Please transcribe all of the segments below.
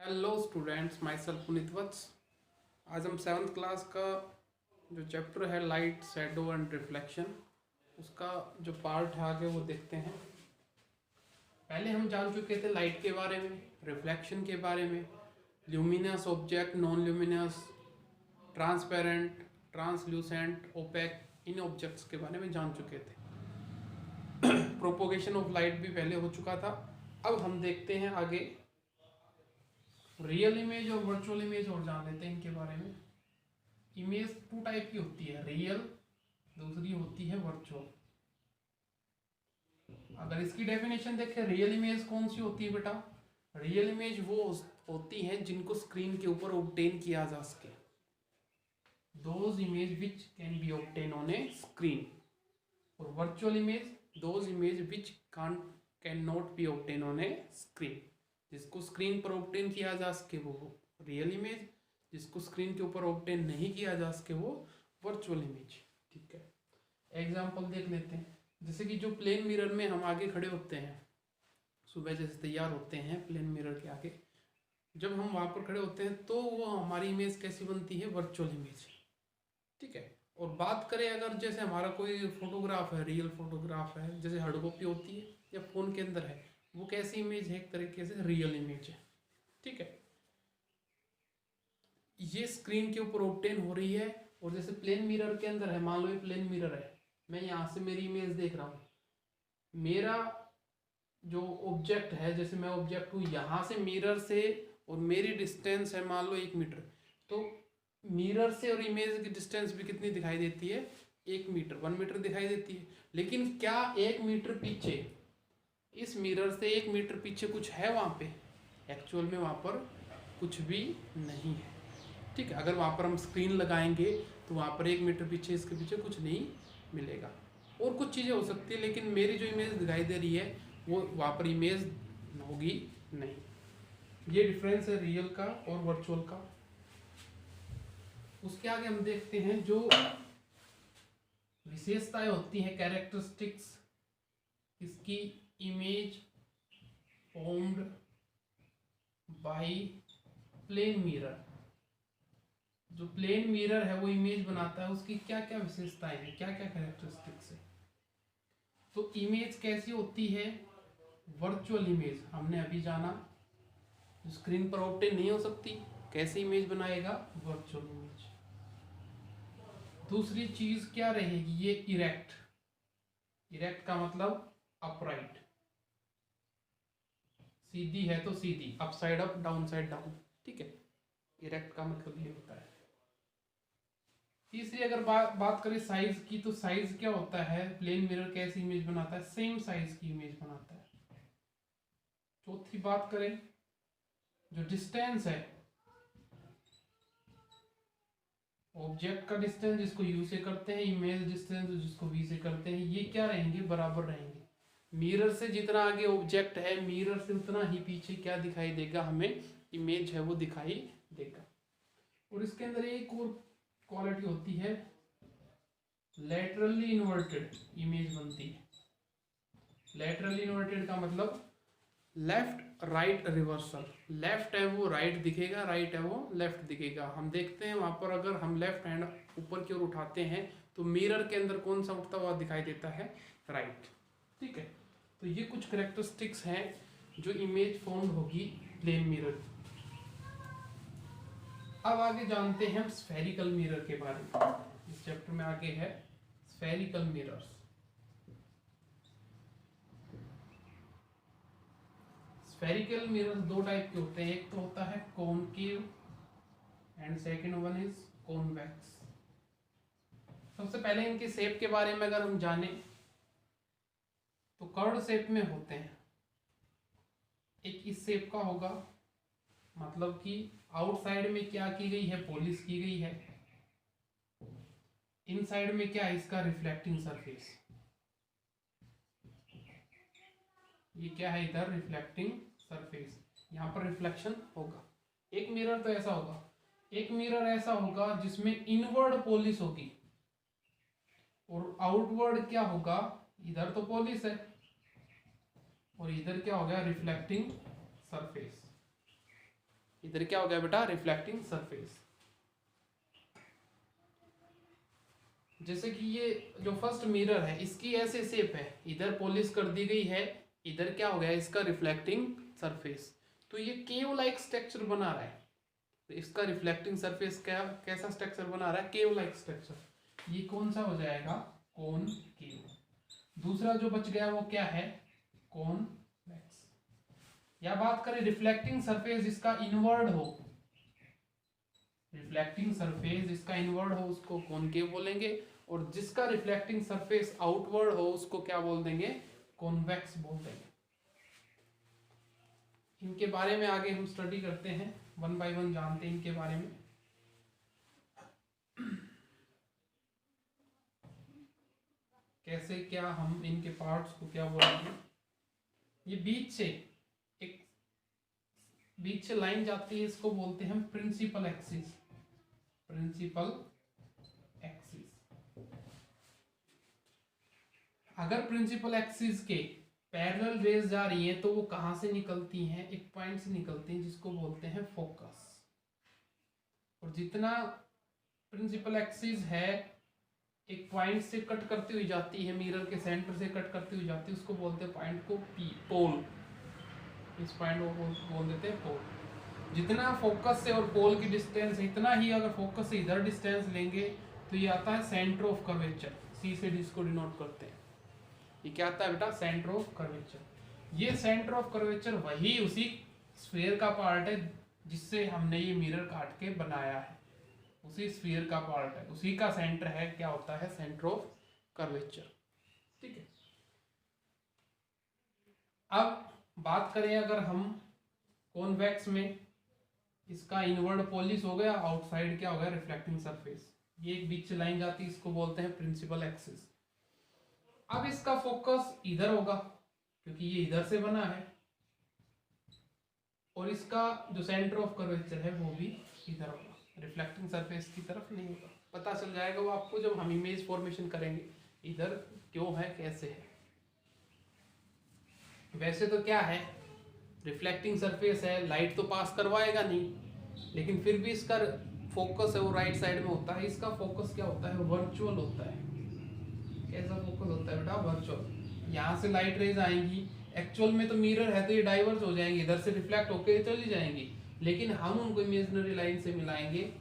Hello students, myself Puneet Vats. आज हम 7th class का जो चैप्टर है लाइट, शैडो एंड रिफ्लेक्शन, उसका जो पार्ट है आगे वो देखते हैं। पहले हम जान चुके थे लाइट के बारे में, रिफ्लेक्शन के बारे में, luminous object, non luminous, transparent, translucent, opaque, इन ऑब्जेक्ट्स के बारे में जान चुके थे। प्रोपोगेशन ऑफ लाइट भी पहले हो चुका था। अब हम देखते हैं आगे रियल इमेज और वर्चुअल इमेज और जान लेते हैं इनके बारे में। इमेज टू टाइप की होती है, रियल, दूसरी होती है वर्चुअल। अगर इसकी डेफिनेशन देखें, रियल इमेज कौन सी होती है बेटा? रियल इमेज वो होती है जिनको स्क्रीन के ऊपर ऑब्टेन किया जा सके, those image which can be obtain on a screen. और virtual image, those image which can not be obtain on a screen. जिसको स्क्रीन पर ऑब्टेन किया जा सके वो रियल इमेज, जिसको स्क्रीन के ऊपर ऑब्टेन नहीं किया जा सके वो वर्चुअल इमेज। ठीक है, एग्जांपल देख लेते हैं। जैसे कि जो प्लेन मिरर में हम आगे खड़े होते हैं, सुबह जैसे तैयार होते हैं प्लेन मिरर के आगे, जब हम वहाँ पर खड़े होते हैं तो वो हमारी इमेज कैसी बनती है? Virtual image. ठीक है। और बात करें अगर जैसे हमारा कोई फोटोग्राफ है, रियल फोटोग्राफ है, जैसे हार्ड कॉपी होती है या फोन के अंदर है, वो कैसी इमेज है? एक तरीके से रियल इमेज है। ठीक है, ये स्क्रीन के ऊपर ऑब्टेन हो रही है। और जैसे प्लेन मिरर के अंदर है, मान लो ये प्लेन मिरर है, मैं यहाँ से मेरी इमेज देख रहा हूँ, मेरा जो ऑब्जेक्ट है, जैसे मैं ऑब्जेक्ट हूँ यहाँ से मिरर से, और मेरी डिस्टेंस है मान लो 1 मीटर, तो मिरर से और इमेज की डिस्टेंस भी कितनी दिखाई देती है? 1 मीटर, 1 मीटर दिखाई देती है। लेकिन क्या 1 मीटर पीछे, इस मिरर से 1 मीटर पीछे कुछ है वहाँ पे? एक्चुअल में वहाँ पर कुछ भी नहीं है। ठीक है, अगर वहाँ पर हम स्क्रीन लगाएंगे तो वहाँ पर 1 मीटर पीछे, इसके पीछे कुछ नहीं मिलेगा। और कुछ चीज़ें हो सकती है, लेकिन मेरी जो इमेज दिखाई दे रही है वो वहाँ पर इमेज होगी नहीं। ये डिफरेंस है रियल का और वर्चुअल का। उसके आगे हम देखते हैं जो विशेषताएं होती हैं, कैरेक्टरिस्टिक्स, इसकी image formed by plane mirror. जो प्लेन मिरर है वो इमेज बनाता है, उसकी क्या क्या विशेषताएं हैं, क्या क्या कैरेक्टरिस्टिक्स है। तो इमेज कैसी होती है? वर्चुअल इमेज हमने अभी जाना, स्क्रीन पर ऑब्टेन नहीं हो सकती। कैसे इमेज बनाएगा? Virtual image. दूसरी चीज क्या रहेगी? ये इरेक्ट। इरेक्ट का मतलब अपराइट, सीधी है तो सीधी, upside up, down side down. ठीक है, इरेक्ट का मतलब ये होता है। तीसरी अगर बात करें साइज की, तो साइज क्या होता है? प्लेन मिरर कैसी इमेज बनाता है? सेम साइज की इमेज बनाता है। चौथी बात करें, जो डिस्टेंस है, ऑब्जेक्ट का डिस्टेंस जिसको यू से करते हैं, इमेज डिस्टेंस जिसको वी से करते हैं, ये क्या रहेंगे? बराबर रहेंगे। मिरर से जितना आगे ऑब्जेक्ट है, मिरर से उतना ही पीछे क्या दिखाई देगा? हमें इमेज है वो दिखाई देगा। और इसके अंदर एक और क्वालिटी होती है, लैटरली इन्वर्टेड इमेज बनती है। लैटरली इन्वर्टेड का मतलब लेफ्ट राइट रिवर्सल। लेफ्ट है वो राइट दिखेगा, राइट है वो लेफ्ट दिखेगा। हम देखते हैं वहां पर अगर हम लेफ्ट हैंड ऊपर की ओर उठाते हैं तो मिरर के अंदर कौन सा उठता हुआ दिखाई देता है? राइट। ठीक है, तो ये कुछ करेक्टरिस्टिक्स हैं जो इमेज फॉर्म होगी प्लेन मिरर। अब आगे जानते हैं हम स्फेरिकल मिरर के बारे में। इस चैप्टर में आगे है स्फेरिकल मिरर्स। स्फेरिकल मिरर्स दो टाइप के होते हैं, एक तो होता है concave and second one is convex. सबसे पहले इनके शेप के बारे में अगर हम जाने तो कर्व शेप में होते हैं। एक इस शेप का होगा, मतलब कि आउटसाइड में क्या की गई है? पॉलिश की गई है। इनसाइड में क्या है? इसका रिफ्लेक्टिंग सरफेस। ये क्या है? इधर रिफ्लेक्टिंग सरफेस, यहाँ पर रिफ्लेक्शन होगा। एक मिरर तो ऐसा होगा, एक मिरर ऐसा होगा जिसमें इनवर्ड पॉलिश होगी, और आउटवर्ड क्या होगा? इधर तो पॉलिश है और इधर क्या हो गया? Reflecting surface. इधर क्या हो गया बेटा, रिफ्लेक्टिंग सरफेस। जैसे कि ये जो फर्स्ट मिरर है इसकी ऐसे शेप है, इधर पॉलिश कर दी गई है, इधर क्या हो गया इसका रिफ्लेक्टिंग सरफेस। तो ये केव लाइक स्ट्रक्चर बना रहा है, तो इसका रिफ्लेक्टिंग सरफेस क्या कैसा स्ट्रक्चर बना रहा है, केव लाइक स्ट्रक्चर। ये कौन सा हो जाएगा, कौन केव। दूसरा जो बच गया वो क्या है, कॉन्वेक्स। या बात करें रिफ्लेक्टिंग सरफेस जिसका इनवर्ड हो, रिफ्लेक्टिंग सरफेस जिसका इनवर्ड हो उसको कॉनकेव बोलेंगे, और जिसका रिफ्लेक्टिंग सरफेस आउटवर्ड हो उसको क्या बोल देंगे, कॉन्वेक्स बोल देंगे। इनके बारे में आगे हम स्टडी करते हैं, वन बाय वन जानते हैं इनके बारे में। कैसे क्या हम इनके पार्ट्स को क्या बोलेंगे। ये बीच से लाइन जाती है, इसको बोलते हैं प्रिंसिपल एक्सिस, प्रिंसिपल एक्सिस। अगर प्रिंसिपल एक्सिस के पैरेलल रेज जा रही हैं तो वो कहां से निकलती हैं, एक पॉइंट से निकलती हैं जिसको बोलते हैं फोकस। और जितना प्रिंसिपल एक्सिस है एक पॉइंट से कट करती हुई जाती है, मिरर के सेंटर से कट करती हुई जाती है, उसको बोलते हैं पॉइंट को पी, पोल। इस पॉइंट को बोल देते हैं पोल। जितना फोकस से और पोल की डिस्टेंस है इतना ही अगर फोकस से इधर डिस्टेंस लेंगे तो ये आता है सेंटर ऑफ कर्वेचर, सी से जिसको डिनोट करते हैं। ये क्या आता है बेटा, सेंटर ऑफ कर्वेचर। ये सेंटर ऑफ कर्वेचर वही उसी स्फीयर का पार्ट है जिससे हमने ये मिरर काट के बनाया है, उसी स्फीयर का पार्ट है, उसी का सेंटर है, क्या होता है, सेंटर ऑफ कर्वेचर। ठीक है। अब बात करें अगर हम कॉन्वेक्स में, इसका इनवर्ड पॉलिश हो गया, आउटसाइड क्या हो गया, रिफ्लेक्टिंग सरफेस। ये एक बीच से लाइन जाती है, इसको बोलते हैं प्रिंसिपल एक्सिस। अब इसका फोकस इधर होगा क्योंकि ये इधर से बना है, और इसका जो सेंटर ऑफ कर्वेचर है वो भी इधर होगा, रिफ्लेक्टिंग सरफेस की तरफ नहीं होगा। पता चल जाएगा वो आपको जब हम इमेज फॉर्मेशन करेंगे, इधर क्यों है कैसे है। वैसे तो क्या है, रिफ्लेक्टिंग सरफेस है, लाइट तो पास करवाएगा नहीं, लेकिन फिर भी इसका फोकस है वो राइट साइड में होता है। इसका फोकस क्या होता है, वर्चुअल होता है। कैसा फोकस होता है बेटा, वर्चुअल। यहाँ से लाइट रेज आएंगी, एक्चुअल में तो मिरर है तो ये डाइवर्ज हो जाएंगे, इधर से रिफ्लेक्ट होकर चली जाएंगी, लेकिन हम उनको इमेजिनरी लाइन से मिलाएंगे।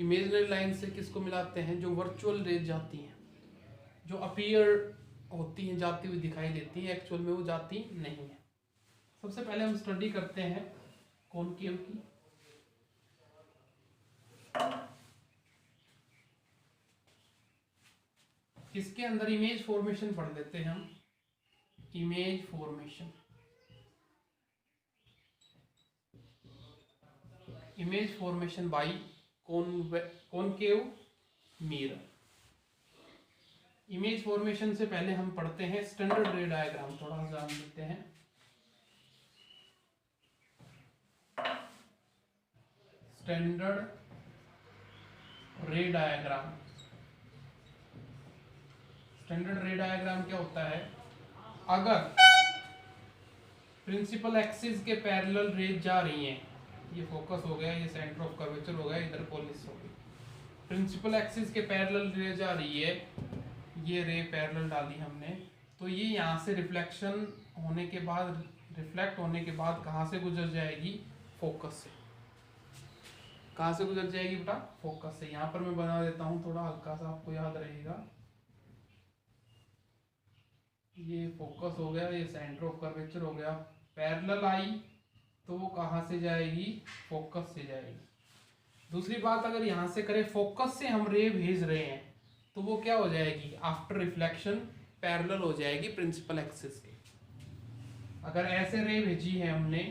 इमेजिनरी लाइन से किसको मिलाते हैं, जो वर्चुअल रेज जाती हैं, जो अपीयर होती हैं, जाती हुई दिखाई देती है, एक्चुअल में वो जाती नहीं है। सबसे पहले हम स्टडी करते हैं कॉनकेव की। इसके अंदर इमेज फॉर्मेशन पढ़ लेते हैं हम, image formation. Image formation by concave mirror. Image formation से पहले हम पढ़ते हैं स्टैंडर्ड रे डायग्राम, थोड़ा सा जान लेते हैं। Standard ray diagram. Standard ray diagram क्या होता है, अगर प्रिंसिपल एक्सिस के पैरेलल रेज जा रही हैं, ये फोकस हो गया, ये सेंटर ऑफ कर्वेचर हो गया, इधर पॉलिश हो गई, प्रिंसिपल एक्सिस के पैरेलल रे जा रही है, ये रे पैरेलल डाली हमने, तो ये यहाँ से रिफ्लेक्शन होने के बाद, रिफ्लेक्ट होने के बाद कहाँ से गुजर जाएगी, फोकस से। कहाँ से गुजर जाएगी बेटा, फोकस से। यहाँ पर मैं बना देता हूँ थोड़ा हल्का सा, आपको याद रहेगा। ये फोकस हो गया, ये सेंटर ऑफ कर्वेचर हो गया, पैरेलल आई तो वो कहाँ से जाएगी, फोकस से जाएगी। दूसरी बात, अगर यहाँ से करें, फोकस से हम रे भेज रहे हैं तो वो क्या हो जाएगी, आफ्टर रिफ्लेक्शन पैरेलल हो जाएगी प्रिंसिपल एक्सिस के। अगर ऐसे रे भेजी है हमने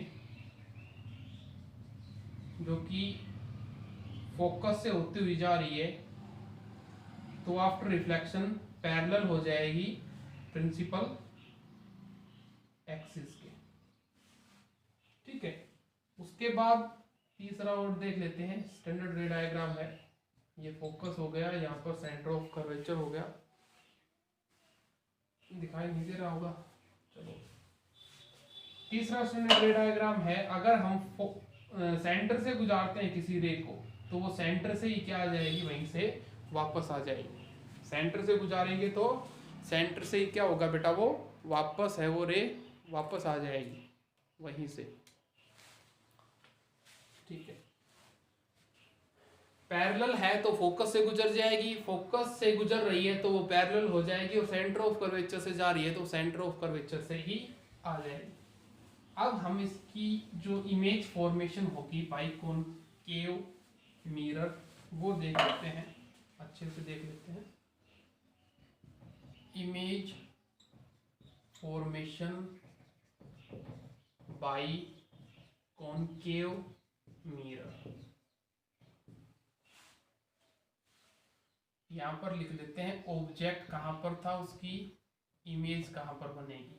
जो कि फोकस से होती हुई जा रही है, तो आफ्टर रिफ्लेक्शन पैरेलल हो जाएगी प्रिंसिपल एक्सिस के। ठीक है। उसके बाद तीसरा और देख लेते हैं, स्टैंडर्ड रे डायग्राम है, ये फोकस हो गया, यहाँ पर सेंटर ऑफ कर्वेचर हो गया, दिखाई नहीं दे रहा होगा, चलो। तीसरा स्टैंडर्ड रे डायग्राम है, अगर हम सेंटर से गुजारते हैं किसी रे को, तो वो सेंटर से ही क्या आ जाएगी, वहीं से वापस आ जाएगी। सेंटर से गुजारेंगे तो सेंटर से ही क्या होगा बेटा, वो वापस है वो रे वापस आ जाएगी वहीं से। ठीक है, पैरेलल है तो फोकस से गुजर जाएगी, फोकस से गुजर रही है तो वो पैरेलल हो जाएगी, और सेंटर ऑफ कर्वेचर से जा रही है तो सेंटर ऑफ कर्वेचर से ही आ जाएगी। अब हम इसकी जो इमेज फॉर्मेशन होगी बाई कॉनकेव मिरर वो देख लेते हैं, अच्छे से देख लेते हैं। Image formation by concave mirror, यहां पर लिख देते हैं ऑब्जेक्ट कहां पर था, उसकी इमेज कहां पर बनेगी।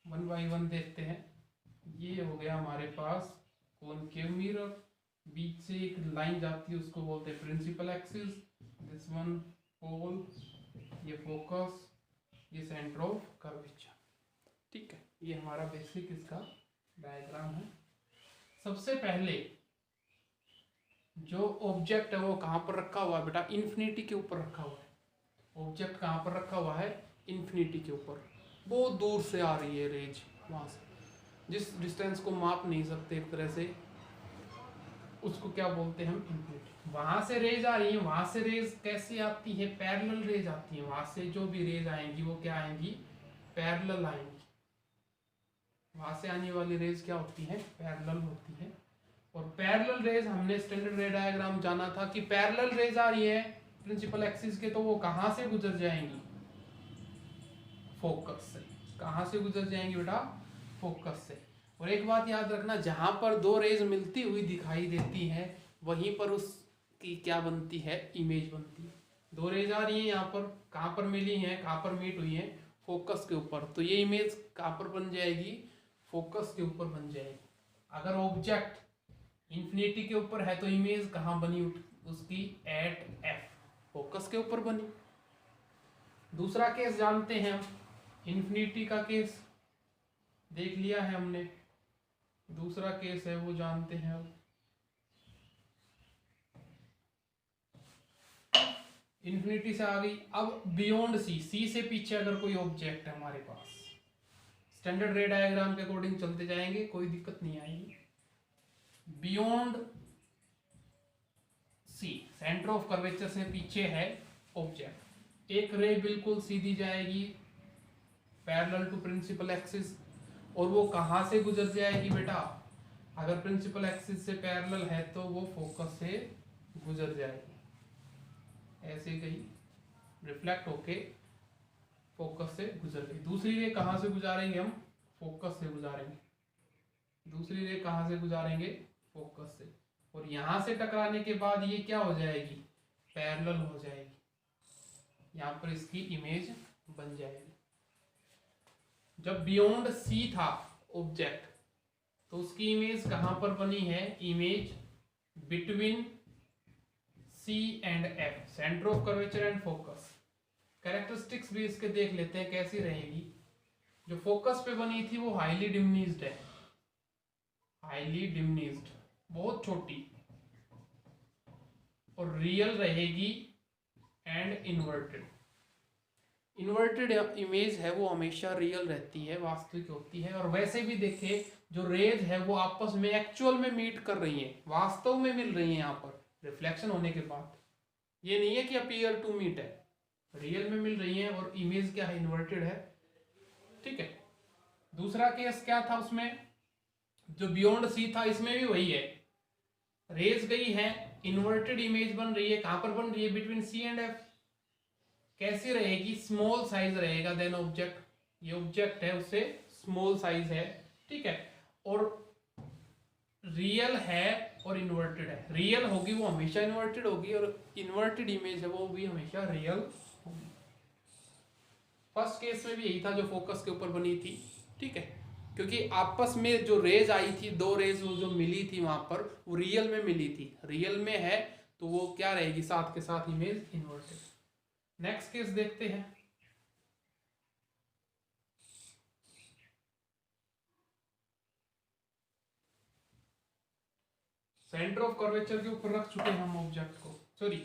1 बाई 1 देखते हैं। ये हो गया हमारे पास कॉनकेव मिरर, बीच से एक लाइन जाती है उसको बोलते हैं प्रिंसिपल एक्सिस, दिस वन पोल, ये फोकस, ये सेंटर ऑफ कर्वेचर। ठीक है, ये हमारा बेसिक इसका डायग्राम है। सबसे पहले जो ऑब्जेक्ट है वो कहाँ पर रखा हुआ है बेटा, इन्फिनिटी के ऊपर रखा हुआ है। ऑब्जेक्ट कहाँ पर रखा हुआ है, इन्फिनिटी के ऊपर। बहुत दूर से आ रही है रेज, वहां से जिस डिस्टेंस को माप नहीं सकते एक तरह से, उसको क्या बोलते हैं हम, इन्फिनिटी। वहां से रेज आ रही है, वहां से रेज कैसे आती है, पैरेलल रेज आती है। वहां से जो भी रेज आएंगी वो क्या आएंगी, पैरेलल आएंगी। वहां से आने वाली रेज क्या होती है, पैरेलल होती है। और पैरेलल रेज हमने स्टैंडर्ड रे डायग्राम जाना था कि पैरेलल रेज आ रही है प्रिंसिपल एक्सिस के, तो वो कहां से गुजर जाएंगी, फोकस से। कहां से गुजर जाएंगी बेटा, फोकस से। और एक बात याद रखना, जहां पर दो रेज मिलती हुई दिखाई देती हैं वहीं पर उसकी क्या बनती है, इमेज बनती है। दो रेज आ रही है यहाँ पर, कहां पर मिली हैं, कहां पर मीट हुई हैं, फोकस के ऊपर, तो ये इमेज कहां पर बन जाएगी, फोकस के ऊपर बन जाएगी। अगर ऑब्जेक्ट इन्फिनिटी के ऊपर है तो इमेज कहां बनी उसकी, एट एफ, फोकस के ऊपर बनी। दूसरा केस जानते हैं हम, इन्फिनिटी का केस देख लिया है हमने, दूसरा केस है वो जानते हैं अब। इन्फिनिटी से आ गई, अब बियॉन्ड सी, सी से पीछे अगर कोई ऑब्जेक्ट है हमारे पास, स्टैंडर्ड रे डायग्राम के अकॉर्डिंग चलते जाएंगे, कोई दिक्कत नहीं आएगी। Beyond C, centre of curvature से पीछे है ऑब्जेक्ट, एक रे बिल्कुल सीधी जाएगी पैरेलल टू प्रिंसिपल एक्सिस, और वो कहां से गुजर जाएगी बेटा, अगर प्रिंसिपल एक्सिस से पैरेलल है तो वो फोकस से गुजर जाएगी, ऐसे गई रिफ्लेक्ट होके फोकस से गुजर गई। दूसरी रे कहां से गुजारेंगे हम, फोकस से गुजारेंगे। दूसरी रे कहां से गुजारेंगे, फोकस से। और यहां से टकराने के बाद ये क्या हो जाएगी, पैरेलल हो जाएगी, यहां पर इसकी इमेज बन जाएगी। जब बियॉन्ड सी था ऑब्जेक्ट तो उसकी इमेज कहां पर बनी है, image between C and F, centre of curvature and focus. Characteristics भी इसके देख लेते हैं कैसी रहेगी। जो फोकस पे बनी थी वो हाईली डिम्निज्ड है, हाईली डिम्निज्ड, बहुत छोटी, और रियल रहेगी एंड इन्वर्टेड। इन्वर्टेड इमेज है वो हमेशा रियल रहती है, वास्तविक होती है। और वैसे भी देखे जो रेज है वो आपस में एक्चुअल में मीट कर रही है, वास्तव में मिल रही है यहाँ पर रिफ्लेक्शन होने के बाद। ये नहीं है कि अपीयर टू मीट है, रियल में मिल रही है, और इमेज क्या है, इन्वर्टेड है। ठीक है, दूसरा केस क्या था उसमें, जो बियॉन्ड सी था, इसमें भी वही है, रेज गई है, इन्वर्टेड इमेज बन रही है, कहां पर बन रही है, बिटवीन सी एंड एफ। कैसी रहेगी, स्मॉल साइज रहेगा देन ऑब्जेक्ट, ये ऑब्जेक्ट है उससे स्मॉल साइज है। ठीक है, और रियल है और इन्वर्टेड है। रियल होगी वो हमेशा इन्वर्टेड होगी, और इन्वर्टेड इमेज है वो भी हमेशा रियल होगी। फर्स्ट केस में भी यही था जो फोकस के ऊपर बनी थी। ठीक है, क्योंकि आपस में जो रेज आई थी, दो रेज जो मिली थी वहां पर, वो रियल में मिली थी, रियल में है तो वो क्या रहेगी, साथ के साथ इमेज इन्वर्टेड। नेक्स्ट केस देखते हैं। सेंटर ऑफ कर्वेचर के ऊपर रख चुके हैं हम ऑब्जेक्ट को, sorry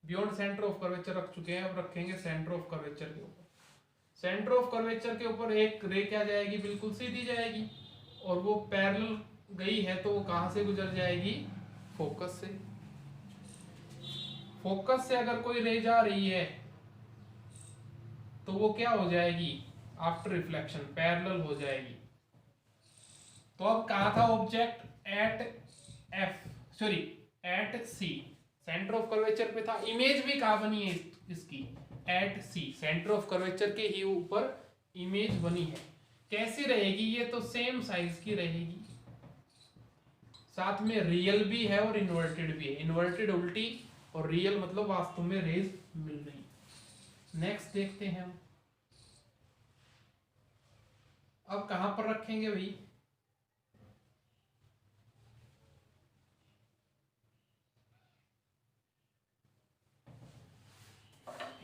beyond centre of curvature रख चुके हैं, अब रखेंगे सेंटर ऑफ कर्वेचर के ऊपर। सेंटर ऑफ कर्वेचर के ऊपर एक रे क्या जाएगी, बिल्कुल सीधी जाएगी, और वो पैरेलल गई है तो वो कहां से गुजर जाएगी, फोकस से। फोकस से अगर कोई रे जा रही है तो वो क्या हो जाएगी, आफ्टर रिफ्लेक्शन पैरेलल हो जाएगी। तो अब कहा था object at F, sorry at C, centre of curvature पे था, इमेज भी कहा बनी है इसकी, at C, centre of curvature के ही ऊपर इमेज बनी है। कैसी रहेगी, ये तो सेम साइज की रहेगी, साथ में रियल भी है और इन्वर्टेड भी है, इन्वर्टेड उल्टी और रियल मतलब वास्तव में रेज मिल रही। नेक्स्ट देखते हैं हम, अब कहां पर रखेंगे भाई,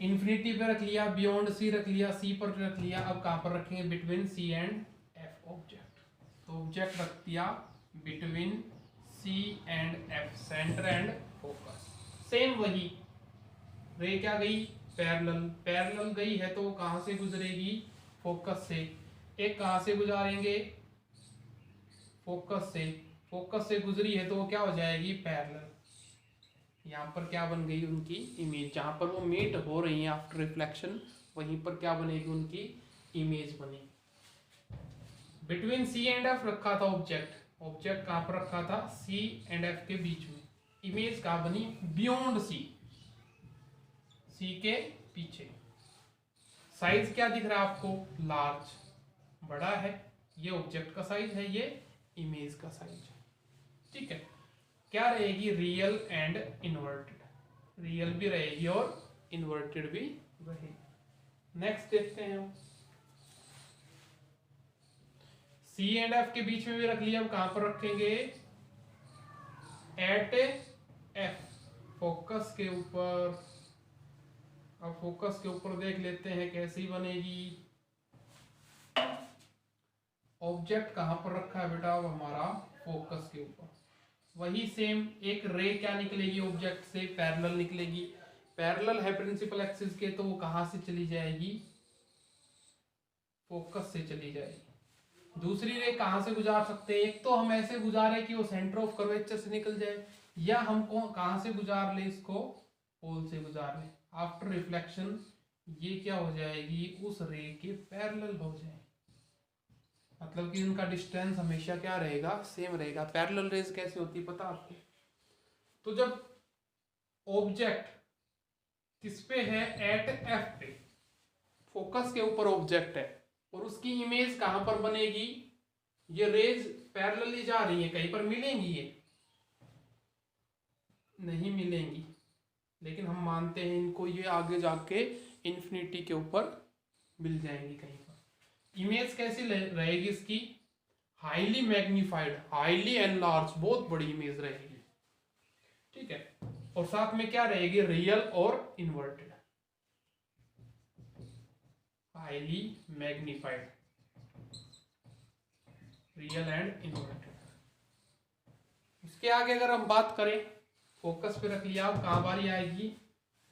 इन्फिनिटी पे रख लिया, बियॉन्ड सी रख लिया, सी पर रख लिया, अब कहां पर रखेंगे, between C and F object. तो ऑब्जेक्ट रख दिया between C and F, centre and focus, same वही, रे क्या गई, पैरेलल, पैरेलल गई है तो कहां से गुजरेगी, फोकस से। एक कहां से गुजारेंगे, फोकस से, फोकस से गुजरी है तो वो क्या हो जाएगी, पैरेलल। यहाँ पर क्या बन गई उनकी इमेज, जहां पर वो मीट हो रही है आफ्टर रिफ्लेक्शन, वहीं पर क्या बनेगी, उनकी इमेज बनेगी। बिटवीन सी एंड एफ रखा था ऑब्जेक्ट, ऑब्जेक्ट कहां पर रखा था, सी एंड एफ के बीच में, इमेज कहां बनी, बियॉन्ड सी, सी के पीछे। साइज क्या दिख रहा है आपको, लार्ज, बड़ा है, ये ऑब्जेक्ट का साइज है, ये इमेज का साइज है, ठीक है। क्या रहेगी, रियल एंड इन्वर्टेड, रियल भी रहेगी और इन्वर्टेड भी रहेगी। नेक्स्ट देखते हैं हम, सी एंड एफ के बीच में भी रख लिया, अब कहां पर रखेंगे, एट एफ, फोकस के ऊपर। अब फोकस के ऊपर देख लेते हैं कैसी बनेगी, ऑब्जेक्ट कहां पर रखा है बेटा, अब हमारा फोकस के ऊपर, वही सेम, एक रे क्या निकलेगी ऑब्जेक्ट से, पैरेलल निकलेगी, पैरेलल है प्रिंसिपल एक्सिस के, तो वो कहां से चली जाएगी, फोकस से चली जाएगी। दूसरी रे कहां से गुजार सकते हैं, एक तो हम ऐसे गुजारे कि वो सेंटर ऑफ कर्वेचर से निकल जाए, या हमको कहां से गुजार ले, इसको पोल से गुजार ले, आफ्टर रिफ्लेक्शन ये क्या हो जाएगी, उस रे के पैरेलल हो जाए, मतलब कि उनका डिस्टेंस हमेशा क्या रहेगा, सेम रहेगा। पैरेलल रेज कैसे होती है पता आपको, तो जब ऑब्जेक्ट किस पे है, एट एफ पे, फोकस के ऊपर ऑब्जेक्ट है और उसकी इमेज कहां पर बनेगी, ये रेज पैरेलली जा रही है, कहीं पर मिलेंगी, ये नहीं मिलेंगी, लेकिन हम मानते हैं इनको, ये आगे जाके इन्फिनिटी के ऊपर मिल जाएंगी कहीं पर। इमेज कैसी रहेगी इसकी, हाईली मैग्नीफाइड, हाईली एनलार्ज, बहुत बड़ी इमेज रहेगी, ठीक है। और साथ में क्या रहेगी, रियल और inverted, highly magnified, real and inverted. उसके आगे अगर हम बात करें, फोकस पे रख लिया, अब कहां बारी आएगी,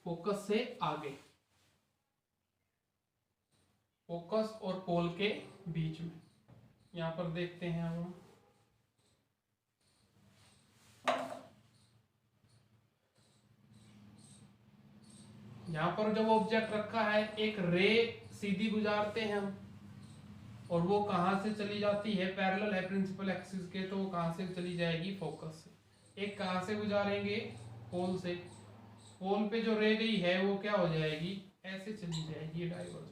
फोकस से आगे, फोकस और पोल के बीच में, यहां पर देखते हैं हम, यहां पर जब ऑब्जेक्ट रखा है, एक रे सीधी गुजारते हैं हम, और वो कहां से चली जाती है, पैरेलल है प्रिंसिपल एक्सिस के, तो वो कहां से चली जाएगी, फोकस से। एक कहां से गुजारेंगे, पोल से, पोल पे जो रे गई है वो क्या हो जाएगी, ऐसे चली जाएगी, डाइवर्ज।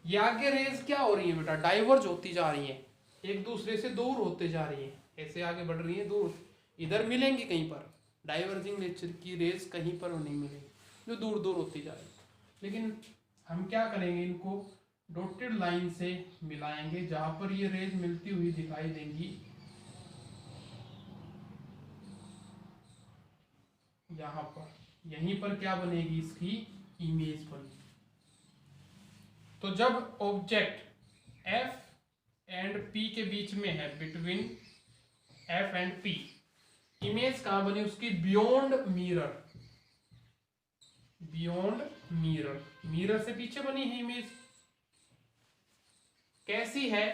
ये आगे रेज क्या हो रही है बेटा, डाइवर्ज होती जा रही है, एक दूसरे से दूर होते जा रही है, ऐसे आगे बढ़ रही है दूर, इधर मिलेंगी कहीं पर, डाइवर्जिंग नेचर की रेज कहीं पर नहीं मिलेगी, जो दूर दूर होती जा रही है। लेकिन हम क्या करेंगे, इनको डॉटेड लाइन से मिलाएंगे, जहां पर ये रेज मिलती हुई दिखाई देंगी, यहां पर, यहीं पर क्या बनेगी, इसकी इमेज बनेगी। तो जब ऑब्जेक्ट एफ एंड पी के बीच में है, between F and P, image कहां बनी उसकी? Beyond mirror, beyond mirror, mirror से पीछे बनी है इमेज। कैसी है?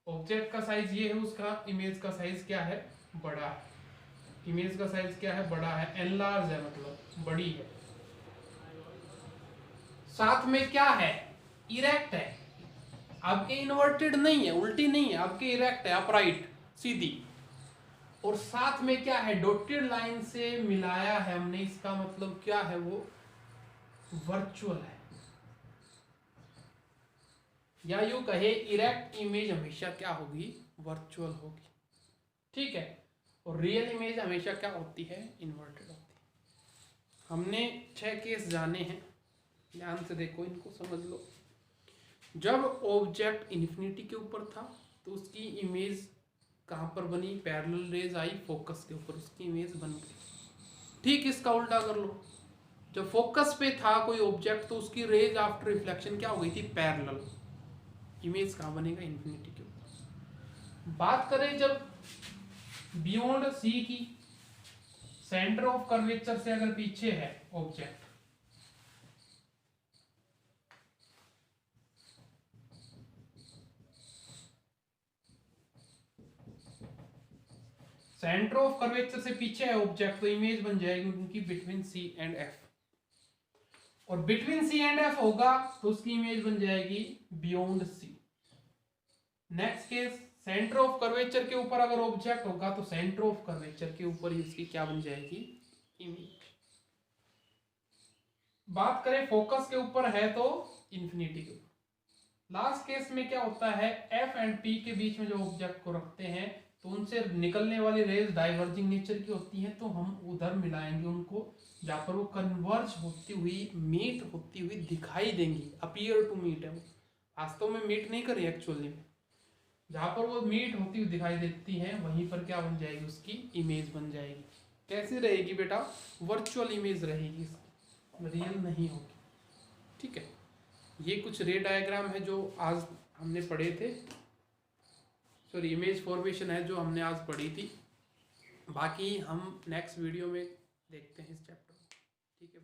ऑब्जेक्ट का साइज ये है, उसका इमेज का साइज क्या है? बड़ा है। इमेज का साइज क्या है? बड़ा है, एनलार्ज है, मतलब बड़ी है। साथ में क्या है? इरेक्ट है, आपके इन्वर्टेड नहीं है, उल्टी नहीं है, आपके इरेक्ट है, अपराइट, सीधी। और साथ में क्या है? डॉटेड लाइन से मिलाया है हमने, इसका मतलब क्या है? वो वर्चुअल है, या यूं कहे इरेक्ट इमेज हमेशा क्या होगी? वर्चुअल होगी, ठीक है। और रियल इमेज हमेशा क्या होती है? इन्वर्टेड होती है। हमने 6 केस जाने हैं, ध्यान से देखो, इनको समझ लो। जब ऑब्जेक्ट इन्फिनिटी के ऊपर था तो उसकी इमेज कहां पर बनी? पैरेलल रेज आई फोकस के ऊपर, उसकी इमेज बन गई। ठीक इसका उल्टा कर लो, जब फोकस पे था कोई ऑब्जेक्ट तो उसकी रेज आफ्टर रिफ्लेक्शन क्या हो गई थी? पैरेलल। इमेज कहां बनेगा? इन्फिनिटी के ऊपर। बात करें जब बियॉन्ड सी की, सेंटर ऑफ कर्वेचर से अगर पीछे है ऑब्जेक्ट, सेंटर ऑफ कर्वेचर से पीछे है ऑब्जेक्ट, तो इमेज बन जाएगी उनकी बिटवीन सी एंड एफ। और बिटवीन सी एंड एफ होगा तो उसकी इमेज बन जाएगी beyond C. Next case, centre of curvature के ऊपर अगर ऑब्जेक्ट होगा तो सेंटर ऑफ कर्वेचर के ऊपर ही उसकी क्या बन जाएगी? इमेज। बात करें फोकस के ऊपर है तो इन्फिनिटी के ऊपर। लास्ट केस में क्या होता है? एफ एंड पी के बीच में जो ऑब्जेक्ट को रखते हैं तो उनसे निकलने वाली रेज डाइवर्जिंग नेचर की होती है, तो हम उधर मिलाएंगे उनको जहां पर वो कन्वर्ज होती हुई, मीट होती हुई दिखाई देंगी। अपीयर टू मीट है वो, वास्तव में मीट नहीं करें एक्चुअली में, जहां पर वो मीट होती हुई दिखाई देती है वहीं पर क्या बन जाएगी? उसकी इमेज बन जाएगी। कैसी रहेगी बेटा? वर्चुअल इमेज रहेगी, रियल नहीं होगी, ठीक है। ये कुछ रे डायग्राम है जो आज हमने पढ़े थे, सॉरी इमेज फॉर्मेशन है जो हमने आज पढ़ी थी। बाकी हम नेक्स्ट वीडियो में देखते हैं इस चैप्टर को, ठीक है।